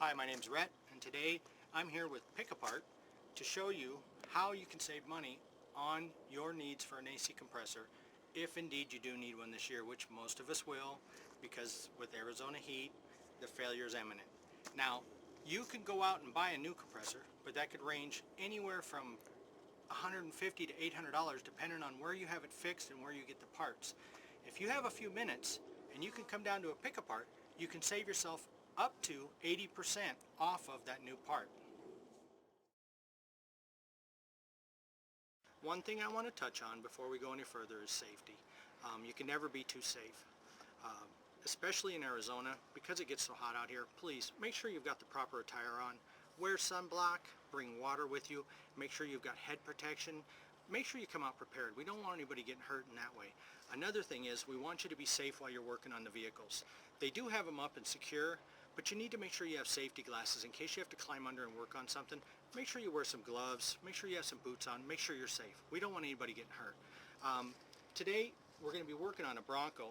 Hi, my name's Rhett, and today I'm here with Pick Apart to show you how you can save money on your needs for an AC compressor if indeed you do need one this year, which most of us will, because with Arizona heat the failure is imminent. Now you could go out and buy a new compressor, but that could range anywhere from $150 to $800 depending on where you have it fixed and where you get the parts. If you have a few minutes and you can come down to a Pick Apart, you can save yourself up to 80% off of that new part. One thing I want to touch on before we go any further is safety. You can never be too safe. Especially in Arizona, because it gets so hot out here, please make sure you've got the proper attire on. Wear sunblock, bring water with you, make sure you've got head protection. Make sure you come out prepared. We don't want anybody getting hurt in that way. Another thing is we want you to be safe while you're working on the vehicles. They do have them up and secure, but you need to make sure you have safety glasses in case you have to climb under and work on something. Make sure you wear some gloves, make sure you have some boots on, make sure you're safe. We don't want anybody getting hurt. Today we're going to be working on a Bronco,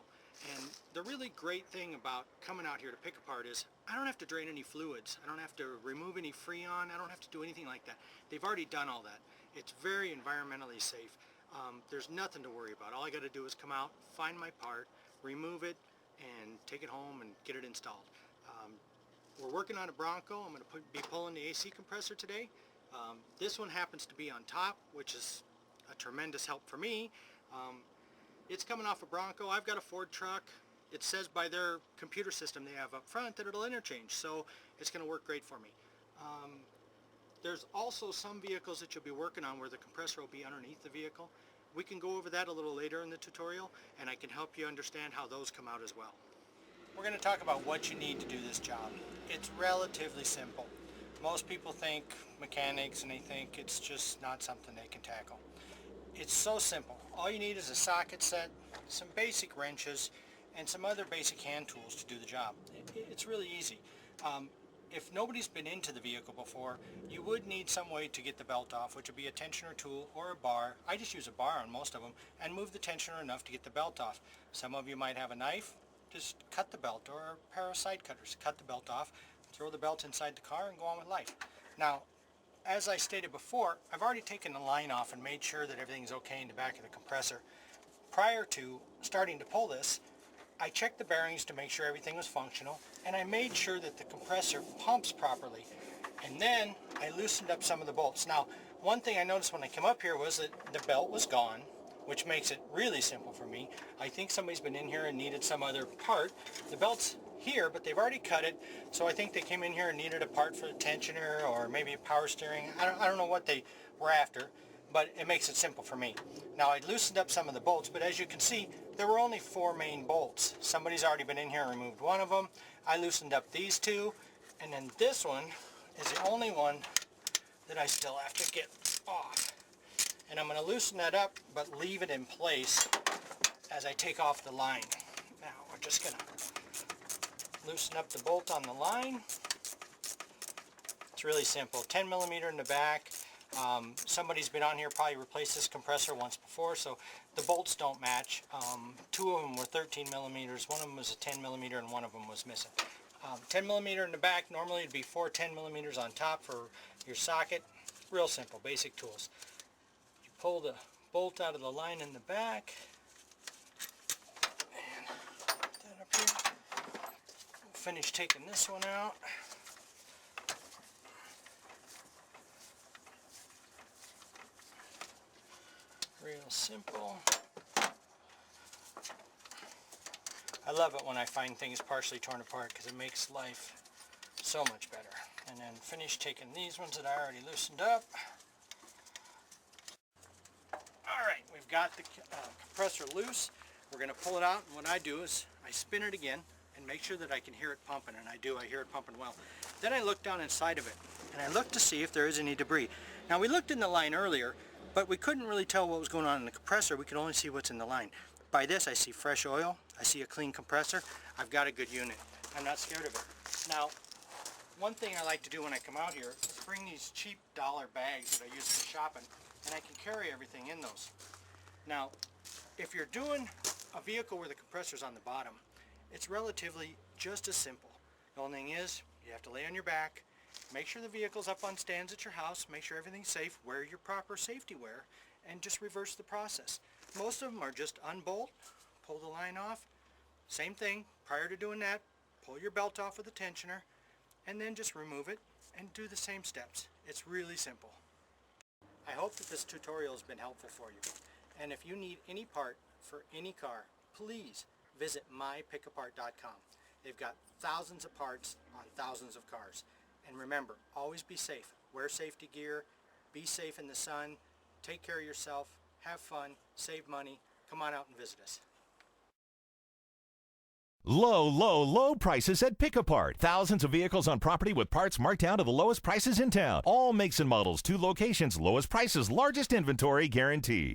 and the really great thing about coming out here to Pick Apart is I don't have to drain any fluids, I don't have to remove any Freon, I don't have to do anything like that. They've already done all that. It's very environmentally safe. There's nothing to worry about. All I got to do is come out, find my part, remove it, and take it home and get it installed. We're working on a Bronco. I'm going to be pulling the AC compressor today. This one happens to be on top, which is a tremendous help for me. It's coming off a Bronco. I've got a Ford truck. It says by their computer system they have up front that it'll interchange, so it's going to work great for me. There's also some vehicles that you'll be working on where the compressor will be underneath the vehicle. We can go over that a little later in the tutorial, and I can help you understand how those come out as well. We're going to talk about what you need to do this job. It's relatively simple. Most people think mechanics and they think it's just not something they can tackle. It's so simple. All you need is a socket set, some basic wrenches, and some other basic hand tools to do the job. It's really easy. If nobody's been into the vehicle before, you would need some way to get the belt off, which would be a tensioner tool or a bar. I just use a bar on most of them, and move the tensioner enough to get the belt off. Some of you might have a knife. Just cut the belt, or a pair of side cutters. Cut the belt off, throw the belt inside the car, and go on with life. Now, as I stated before, I've already taken the line off and made sure that everything's okay in the back of the compressor. Prior to starting to pull this, I checked the bearings to make sure everything was functional, and I made sure that the compressor pumps properly. And then I loosened up some of the bolts. Now, one thing I noticed when I came up here was that the belt was gone, which makes it really simple for me. I think somebody's been in here and needed some other part. The belt's here, but they've already cut it, so I think they came in here and needed a part for the tensioner or maybe a power steering. I don't know what they were after, but it makes it simple for me. Now, I loosened up some of the bolts, but as you can see, there were only 4 main bolts. Somebody's already been in here and removed one of them. I loosened up these 2, and then this one is the only one that I still have to get off. And I'm going to loosen that up, but leave it in place as I take off the line. Now, we're just going to loosen up the bolt on the line. It's really simple. 10 millimeter in the back. Somebody's been on here, probably replaced this compressor once before, so the bolts don't match. 2 of them were 13 millimeters, one of them was a 10 millimeter, and one of them was missing. 10 millimeter in the back, normally it'd be 4 10 millimeters on top for your socket. Real simple, basic tools. You pull the bolt out of the line in the back, and put that up here. We'll finish taking this one out. Real simple. I love it when I find things partially torn apart because it makes life so much better. And then finish taking these ones that I already loosened up. Alright, we've got the compressor loose. We're going to pull it out, and what I do is I spin it again and make sure that I can hear it pumping, and I do. I hear it pumping well. Then I look down inside of it, and I look to see if there is any debris. Now, we looked in the line earlier, but we couldn't really tell what was going on in the compressor. We could only see what's in the line. By this, I see fresh oil. I see a clean compressor. I've got a good unit. I'm not scared of it. Now, one thing I like to do when I come out here is bring these cheap dollar bags that I use for shopping, and I can carry everything in those. Now, if you're doing a vehicle where the compressor's on the bottom, it's relatively just as simple. The only thing is, You have to lay on your back, make sure the vehicle's up on stands at your house, make sure everything's safe, wear your proper safety wear, and just reverse the process. Most of them are just unbolt, pull the line off. Same thing, prior to doing that, pull your belt off with a tensioner, and then just remove it and do the same steps. It's really simple. I hope that this tutorial has been helpful for you. And if you need any part for any car, please visit mypickapart.com. They've got thousands of parts on thousands of cars. And remember, always be safe. Wear safety gear, be safe in the sun, take care of yourself, have fun, save money. Come on out and visit us. Low, low, low prices at Pick Apart. Thousands of vehicles on property with parts marked down to the lowest prices in town. All makes and models, 2 locations, lowest prices, largest inventory guarantee.